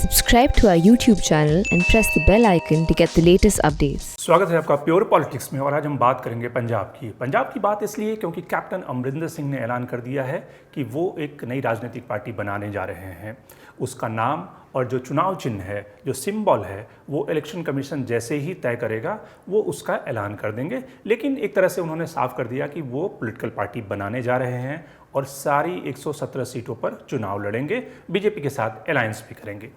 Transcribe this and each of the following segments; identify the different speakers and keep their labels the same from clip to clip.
Speaker 1: Subscribe to our YouTube channel and press the bell icon to get the latest updates.
Speaker 2: स्वागत है आपका pure politics में। और आज हम बात करेंगे पंजाब की बात इसलिए क्योंकि कैप्टन अमरिंदर सिंह ने ऐलान कर दिया है कि वो एक नई राजनीतिक पार्टी बनाने जा रहे हैं। उसका नाम और जो चुनाव चिन्ह है, जो सिंबल है, वो इलेक्शन कमीशन जैसे ही तय करेगा वो उसका ऐलान कर देंगे। लेकिन एक तरह से उन्होंने साफ कर दिया कि वो पॉलिटिकल पार्टी बनाने जा रहे हैं और सारी 117 सीटों पर चुनाव लड़ेंगे, बीजेपी के साथ अलायंस भी करेंगे।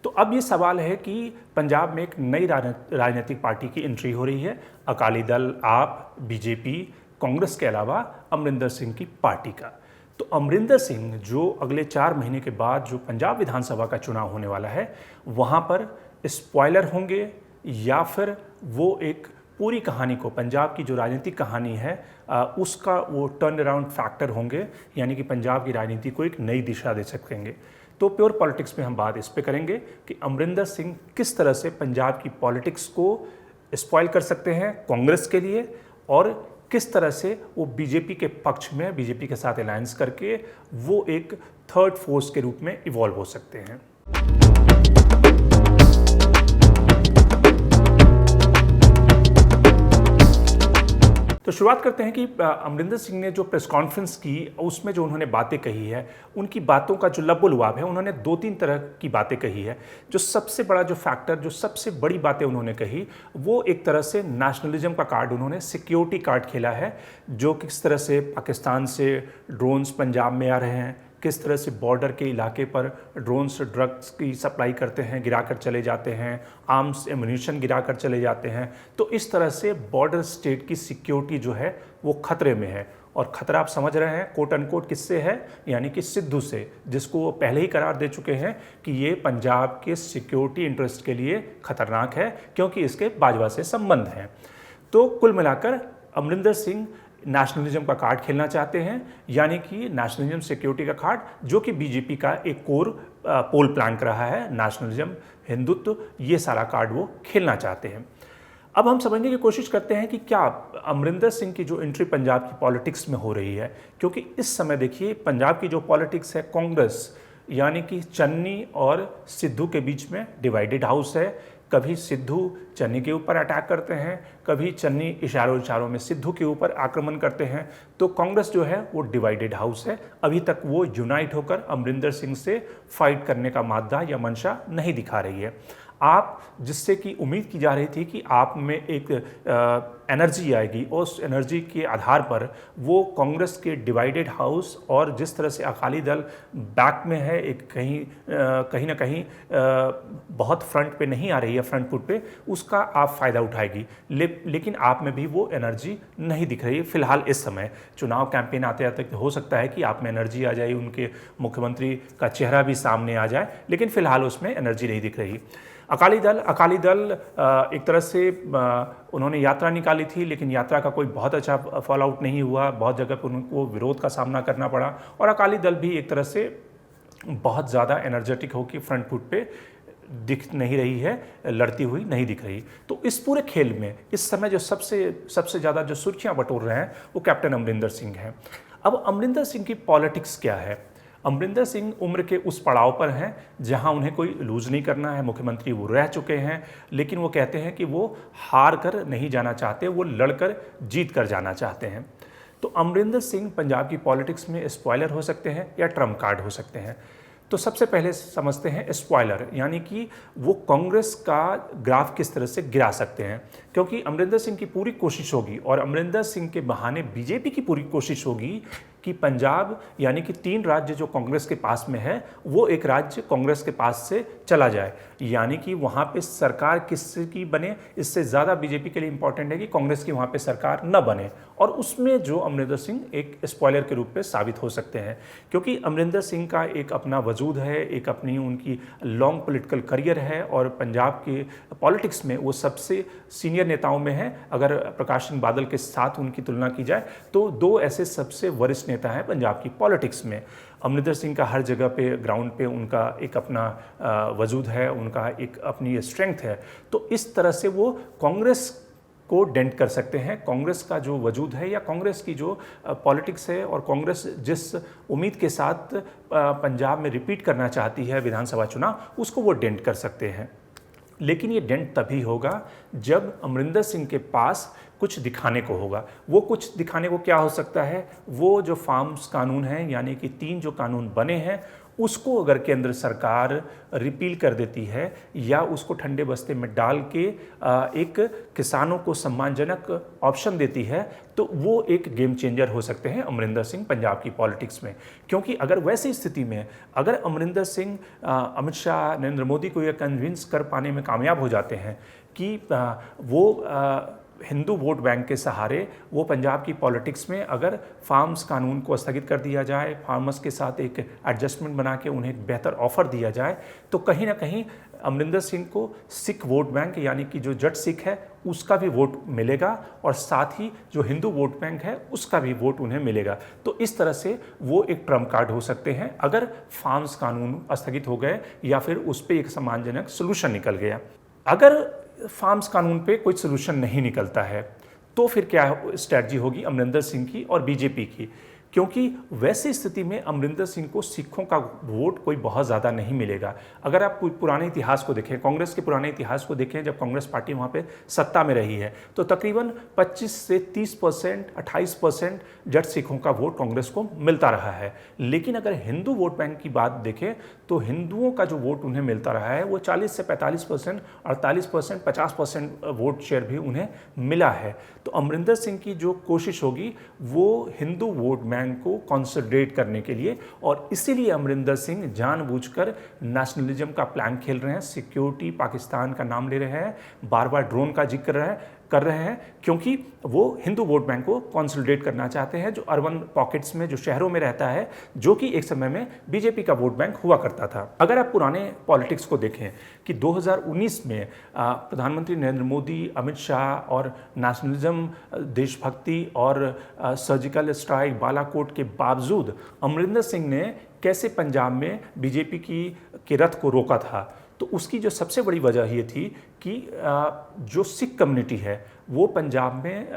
Speaker 2: तो अब ये सवाल है कि पंजाब में एक नई राजनीतिक पार्टी की एंट्री हो रही है, अकाली दल, आप, बीजेपी, कांग्रेस के अलावा अमरिंदर सिंह की पार्टी का। तो अमरिंदर सिंह जो अगले 4 महीने के बाद जो पंजाब विधानसभा का चुनाव होने वाला है, वहाँ पर स्पॉइलर होंगे या फिर वो एक पूरी कहानी को, पंजाब की जो राजनीतिक कहानी है उसका वो टर्न अराउंड फैक्टर होंगे, यानी कि पंजाब की राजनीति को एक नई दिशा दे सकेंगे। तो प्योर पॉलिटिक्स में हम बात इस पे करेंगे कि अमरिंदर सिंह किस तरह से पंजाब की पॉलिटिक्स को स्पॉइल कर सकते हैं कांग्रेस के लिए, और किस तरह से वो बीजेपी के पक्ष में, बीजेपी के साथ अलायंस करके वो एक थर्ड फोर्स के रूप में इवॉल्व हो सकते हैं। तो शुरुआत करते हैं कि अमरिंदर सिंह ने जो प्रेस कॉन्फ्रेंस की उसमें जो उन्होंने बातें कही है, उनकी बातों का जो लबो-लुआब है, उन्होंने 2-3 तरह की बातें कही है। जो सबसे बड़ा जो फैक्टर, जो सबसे बड़ी बातें उन्होंने कही, वो एक तरह से नेशनलिज्म का कार्ड, उन्होंने सिक्योरिटी कार्ड खेला है। जो किस तरह से पाकिस्तान से ड्रोन्स पंजाब में आ रहे हैं, किस तरह से बॉर्डर के इलाके पर ड्रोन्स ड्रग्स की सप्लाई करते हैं, गिराकर चले जाते हैं, आर्म्स एमुनिशन गिराकर चले जाते हैं। तो इस तरह से बॉर्डर स्टेट की सिक्योरिटी जो है वो खतरे में है। और खतरा आप समझ रहे हैं कोट अनकोट किससे है, यानी कि सिद्धू से, जिसको वो पहले ही करार दे चुके हैं कि ये पंजाब के सिक्योरिटी इंटरेस्ट के लिए खतरनाक है क्योंकि इसके बाजवा से संबंध हैं। तो कुल मिलाकर अमरिंदर सिंह नेशनलिज्म का कार्ड खेलना चाहते हैं, यानी कि नेशनलिज्म सिक्योरिटी का कार्ड, जो कि बीजेपी का एक कोर पोल प्लान कर रहा है। नेशनलिज्म, हिंदुत्व, ये सारा कार्ड वो खेलना चाहते हैं। अब हम समझने की कोशिश करते हैं कि क्या अमरिंदर सिंह की जो एंट्री पंजाब की पॉलिटिक्स में हो रही है, क्योंकि इस समय देखिए पंजाब की जो पॉलिटिक्स है, कांग्रेस यानी कि चन्नी और सिद्धू के बीच में डिवाइडेड हाउस है। कभी सिद्धू चन्नी के ऊपर अटैक करते हैं, कभी चन्नी इशारों में सिद्धू के ऊपर आक्रमण करते हैं। तो कांग्रेस जो है वो डिवाइडेड हाउस है। अभी तक वो यूनाइट होकर अमरिंदर सिंह से फाइट करने का मादा या मंशा नहीं दिखा रही है। आप, जिससे कि उम्मीद की जा रही थी कि आप में एक एनर्जी आएगी, उस एनर्जी के आधार पर वो कांग्रेस के डिवाइडेड हाउस और जिस तरह से अकाली दल बैक में है, एक कहीं ना कहीं बहुत फ्रंट पे नहीं आ रही है, फ्रंट फुट पे, उसका आप फ़ायदा उठाएगी। लेकिन आप में भी वो एनर्जी नहीं दिख रही है फिलहाल इस समय। चुनाव कैंपेन आते आते हो सकता है कि आप में एनर्जी आ जाए, उनके मुख्यमंत्री का चेहरा भी सामने आ जाए, लेकिन फिलहाल उसमें एनर्जी नहीं दिख रही। अकाली दल एक तरह से उन्होंने यात्रा निकाली थी, लेकिन यात्रा का कोई बहुत अच्छा फॉल आउट नहीं हुआ। बहुत जगह पर उनको विरोध का सामना करना पड़ा और अकाली दल भी एक तरह से बहुत ज़्यादा एनर्जेटिक होकर फ्रंट फुट पे दिख नहीं रही है, लड़ती हुई नहीं दिख रही। तो इस पूरे खेल में इस समय जो सबसे ज़्यादा जो सुर्खियाँ बटोर रहे हैं वो कैप्टन अमरिंदर सिंह हैं। अब अमरिंदर सिंह की पॉलिटिक्स क्या है? अमरिंदर सिंह उम्र के उस पड़ाव पर हैं जहां उन्हें कोई लूज नहीं करना है। मुख्यमंत्री वो रह चुके हैं, लेकिन वो कहते हैं कि वो हार कर नहीं जाना चाहते, वो लड़कर जीत कर जाना चाहते हैं। तो अमरिंदर सिंह पंजाब की पॉलिटिक्स में स्पॉइलर हो सकते हैं या ट्रम्प कार्ड हो सकते हैं। तो सबसे पहले समझते हैं स्पॉइलर, यानी कि वो कांग्रेस का ग्राफ किस तरह से गिरा सकते हैं। क्योंकि अमरिंदर सिंह की पूरी कोशिश होगी और अमरिंदर सिंह के बहाने बीजेपी की पूरी कोशिश होगी कि पंजाब यानी कि 3 राज्य जो कांग्रेस के पास में है, वो एक राज्य कांग्रेस के पास से चला जाए, यानी कि वहाँ पे सरकार किसकी बने। इससे ज़्यादा बीजेपी के लिए इंपॉर्टेंट है कि कांग्रेस की वहाँ पे सरकार न बने, और उसमें जो अमरिंदर सिंह एक स्पॉइलर के रूप में साबित हो सकते हैं। क्योंकि अमरिंदर सिंह का एक अपना वजूद है, एक अपनी उनकी लॉन्ग पॉलिटिकल करियर है और पंजाब के पॉलिटिक्स में वो सबसे सीनियर नेताओं में है। अगर प्रकाश सिंह बादल के साथ उनकी तुलना की जाए तो 2 ऐसे सबसे वरिष्ठ नेता हैं पंजाब की पॉलिटिक्स में। अमरिंदर सिंह का हर जगह पे ग्राउंड पे उनका एक अपना वजूद है, उनका एक अपनी स्ट्रेंथ है। तो इस तरह से वो कांग्रेस को डेंट कर सकते हैं। कांग्रेस का जो वजूद है या कांग्रेस की जो पॉलिटिक्स है और कांग्रेस जिस उम्मीद के साथ पंजाब में रिपीट करना चाहती है विधानसभा चुनाव, उसको वो डेंट कर सकते हैं। लेकिन ये डेंट तभी होगा जब अमरिंदर सिंह के पास कुछ दिखाने को होगा। वो कुछ दिखाने को क्या हो सकता है? वो जो फार्म्स कानून हैं, यानी कि 3 जो कानून बने हैं, उसको अगर केंद्र सरकार रिपील कर देती है या उसको ठंडे बस्ते में डाल के एक किसानों को सम्मानजनक ऑप्शन देती है, तो वो एक गेम चेंजर हो सकते हैं अमरिंदर सिंह पंजाब की पॉलिटिक्स में। क्योंकि अगर वैसी स्थिति में अगर अमरिंदर सिंह अमित शाह, नरेंद्र मोदी को यह कन्विंस कर पाने में कामयाब हो जाते हैं कि वो हिंदू वोट बैंक के सहारे वो पंजाब की पॉलिटिक्स में अगर फार्म्स कानून को स्थगित कर दिया जाए, फार्मर्स के साथ एक एडजस्टमेंट बना के उन्हें एक बेहतर ऑफर दिया जाए, तो कहीं ना कहीं अमरिंदर सिंह को सिख वोट बैंक यानी कि जो जट सिख है उसका भी वोट मिलेगा और साथ ही जो हिंदू वोट बैंक है उसका भी वोट उन्हें मिलेगा। तो इस तरह से वो एक ट्रम्प कार्ड हो सकते हैं अगर फार्म्स कानून स्थगित हो गए या फिर उस पर एक सम्मानजनक सोल्यूशन निकल गया। अगर फार्म्स कानून पे कोई सोल्यूशन नहीं निकलता है तो फिर क्या स्ट्रैटेजी होगी अमरिंदर सिंह की और बीजेपी की? क्योंकि वैसी स्थिति में अमरिंदर सिंह को सिखों का वोट कोई बहुत ज़्यादा नहीं मिलेगा। अगर आप पुराने इतिहास को देखें, कांग्रेस के पुराने इतिहास को देखें, जब कांग्रेस पार्टी वहाँ पे सत्ता में रही है तो तकरीबन 25 से 30%, 28% जट सिखों का वोट कांग्रेस को मिलता रहा है। लेकिन अगर हिंदू वोट बैंक की बात देखें तो हिंदुओं का जो वोट उन्हें मिलता रहा है वो 40 से 45%, 48%, 50% वोट शेयर भी उन्हें मिला है। तो अमरिंदर सिंह की जो कोशिश होगी वो हिंदू वोट बैंक को कंसोलिडेट करने के लिए, और इसीलिए अमरिंदर सिंह जानबूझकर नेशनलिज्म का प्लान खेल रहे हैं, सिक्योरिटी पाकिस्तान का नाम ले रहे हैं, बार बार ड्रोन का जिक्र कर रहे हैं, क्योंकि वो हिंदू वोट बैंक को कंसोलिडेट करना चाहते हैं जो अर्बन पॉकेट्स में, जो शहरों में रहता है, जो कि एक समय में बीजेपी का वोट बैंक हुआ करता था। अगर आप पुराने पॉलिटिक्स को देखें कि 2019 में प्रधानमंत्री नरेंद्र मोदी, अमित शाह और नेशनलिज्म, देशभक्ति और सर्जिकल स्ट्राइक, बालाकोट के बावजूद अमरिंदर सिंह ने कैसे पंजाब में बीजेपी के रथ को रोका था, तो उसकी जो सबसे बड़ी वजह ये थी कि जो सिख कम्युनिटी है वो पंजाब में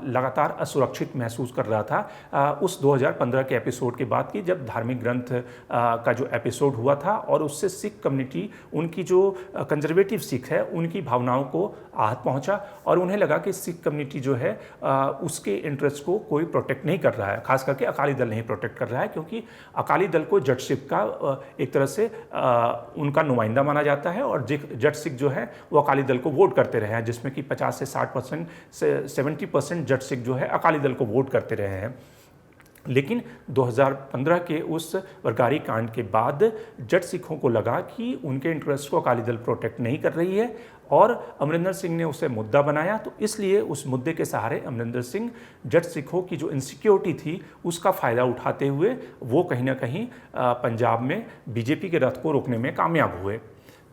Speaker 2: लगातार असुरक्षित महसूस कर रहा था उस 2015 के एपिसोड के बाद की, जब धार्मिक ग्रंथ का जो एपिसोड हुआ था और उससे सिख कम्युनिटी, उनकी जो कंजर्वेटिव सिख है, उनकी भावनाओं को आहत पहुंचा और उन्हें लगा कि सिख कम्युनिटी जो है उसके इंटरेस्ट को कोई प्रोटेक्ट नहीं कर रहा है, खास करके अकाली दल नहीं प्रोटेक्ट कर रहा है, क्योंकि अकाली दल को जट सिख का एक तरह से उनका नुमाइंदा माना जाता है और जट सिख जो है वो अकाली दल को वोट करते रहे हैं, जिसमें कि 50 से 60% से 70% जट सिख जो है अकाली दल को वोट करते रहे हैं। लेकिन 2015 के उस बरगारी कांड के बाद जट सिखों को लगा कि उनके इंटरेस्ट को अकाली दल प्रोटेक्ट नहीं कर रही है और अमरिंदर सिंह ने उसे मुद्दा बनाया। तो इसलिए उस मुद्दे के सहारे अमरिंदर सिंह जट सिखों की जो इनसिक्योरिटी थी उसका फ़ायदा उठाते हुए वो कहीं ना कहीं पंजाब में बीजेपी के रथ को रोकने में कामयाब हुए।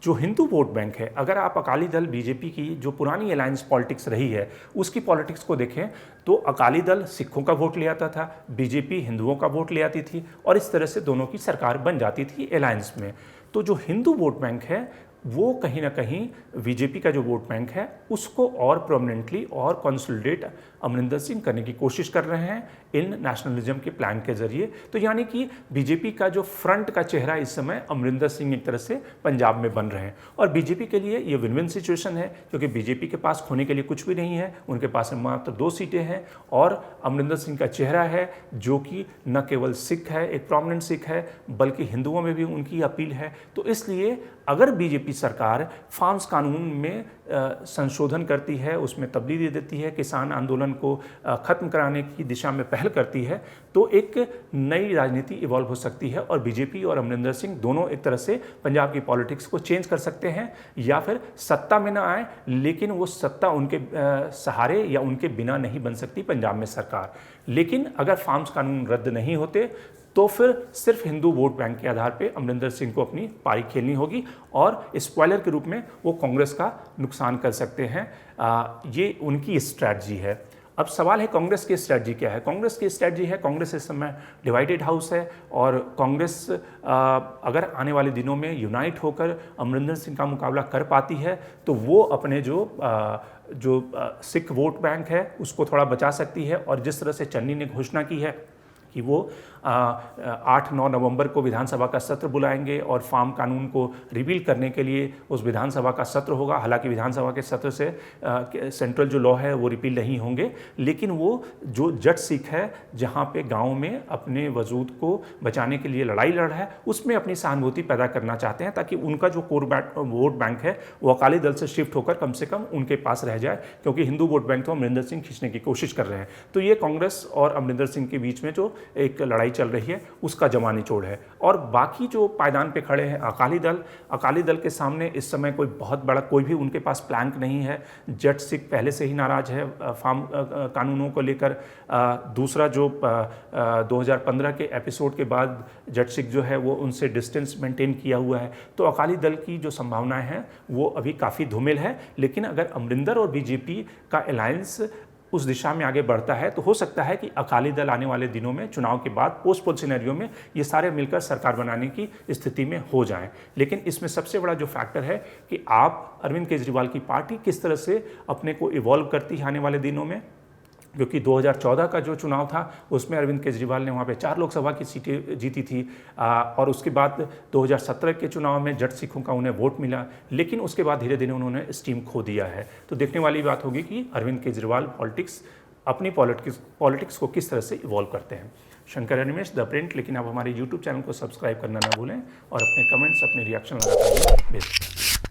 Speaker 2: जो हिंदू वोट बैंक है, अगर आप अकाली दल बीजेपी की जो पुरानी अलायंस पॉलिटिक्स रही है उसकी पॉलिटिक्स को देखें तो अकाली दल सिखों का वोट ले आता था, बीजेपी हिंदुओं का वोट ले आती थी और इस तरह से दोनों की सरकार बन जाती थी अलायंस में। तो जो हिंदू वोट बैंक है वो कहीं ना कहीं बीजेपी का जो वोट बैंक है उसको और प्रोमिनेंटली और कंसोलिडेट अमरिंदर सिंह करने की कोशिश कर रहे हैं इन नेशनलिज्म के प्लान के जरिए। तो यानी कि बीजेपी का जो फ्रंट का चेहरा इस समय अमरिंदर सिंह एक तरह से पंजाब में बन रहे हैं और बीजेपी के लिए ये विन विन सिचुएशन है, क्योंकि बीजेपी के पास खोने के लिए कुछ भी नहीं है, उनके पास मात्र 2 सीटें हैं और अमरिंदर सिंह का चेहरा है जो कि न केवल सिख है, एक प्रोमिनेंट सिख है, बल्कि हिंदुओं में भी उनकी अपील है। तो इसलिए अगर बीजेपी सरकार फार्म्स कानून में संशोधन करती है, उसमें तब्दीली देती है, किसान आंदोलन को ख़त्म कराने की दिशा में पहल करती है, तो एक नई राजनीति इवॉल्व हो सकती है और बीजेपी और अमरिंदर सिंह दोनों एक तरह से पंजाब की पॉलिटिक्स को चेंज कर सकते हैं, या फिर सत्ता में ना आए लेकिन वो सत्ता उनके सहारे या उनके बिना नहीं बन सकती पंजाब में सरकार। लेकिन अगर फार्म्स कानून रद्द नहीं होते तो फिर सिर्फ हिंदू वोट बैंक के आधार पे अमरिंदर सिंह को अपनी पारी खेलनी होगी और स्पॉइलर के रूप में वो कांग्रेस का नुकसान कर सकते हैं। ये उनकी स्ट्रैटेजी है। अब सवाल है कांग्रेस की स्ट्रेटजी क्या है। कांग्रेस की स्ट्रेटजी है, कांग्रेस इस समय डिवाइडेड हाउस है और कांग्रेस अगर आने वाले दिनों में यूनाइट होकर अमरिंदर सिंह का मुकाबला कर पाती है तो वो अपने जो सिख वोट बैंक है उसको थोड़ा बचा सकती है। और जिस तरह से चन्नी ने घोषणा की है कि वो 8-9 नवंबर को विधानसभा का सत्र बुलाएंगे और फार्म कानून को रिवील करने के लिए उस विधानसभा का सत्र होगा। हालांकि विधानसभा के सत्र से सेंट्रल जो लॉ है वो रिपील नहीं होंगे, लेकिन वो जो जट सिख है जहाँ पे गांव में अपने वजूद को बचाने के लिए लड़ाई लड़ रहा है उसमें अपनी सहानुभूति पैदा करना चाहते हैं ताकि उनका जो वोट बैंक है वो अकाली दल से शिफ्ट होकर कम से कम उनके पास रह जाए, क्योंकि हिंदू वोट बैंक तो अमरिंदर सिंह खींचने की कोशिश कर रहे हैं। तो ये कांग्रेस और अमरिंदर सिंह के बीच में जो एक लड़ाई चल रही है उसका जमा निचोड़ है। और बाकी जो पायदान पे खड़े हैं अकाली दल के सामने इस समय कोई बहुत बड़ा कोई भी उनके पास प्लैंक नहीं है। जट सिख पहले से ही नाराज है फार्म कानूनों को लेकर। दूसरा जो 2015 के एपिसोड के बाद जट सिख जो है वो उनसे डिस्टेंस मेंटेन किया हुआ है। तो अकाली दल की जो संभावनाएं हैं वो अभी काफ़ी धूमिल है। लेकिन अगर अमरिंदर और बीजेपी का अलायंस उस दिशा में आगे बढ़ता है तो हो सकता है कि अकाली दल आने वाले दिनों में चुनाव के बाद पोस्ट पोल सिनेरियो में ये सारे मिलकर सरकार बनाने की स्थिति में हो जाएं। लेकिन इसमें सबसे बड़ा जो फैक्टर है कि आप अरविंद केजरीवाल की पार्टी किस तरह से अपने को इवॉल्व करती है आने वाले दिनों में, क्योंकि 2014 का जो चुनाव था उसमें अरविंद केजरीवाल ने वहाँ पे 4 लोकसभा की सीटें जीती थी और उसके बाद 2017 के चुनाव में जट सिखों का उन्हें वोट मिला, लेकिन उसके बाद धीरे धीरे उन्होंने स्टीम खो दिया है। तो देखने वाली बात होगी कि अरविंद केजरीवाल अपनी पॉलिटिक्स को किस तरह से इवॉल्व करते हैं। शंकर अनिमेश द प्रिंट, लेकिन आप हमारे यूट्यूब चैनल को सब्सक्राइब करना ना भूलें और अपने कमेंट्स अपने रिएक्शन लगातार भेजें।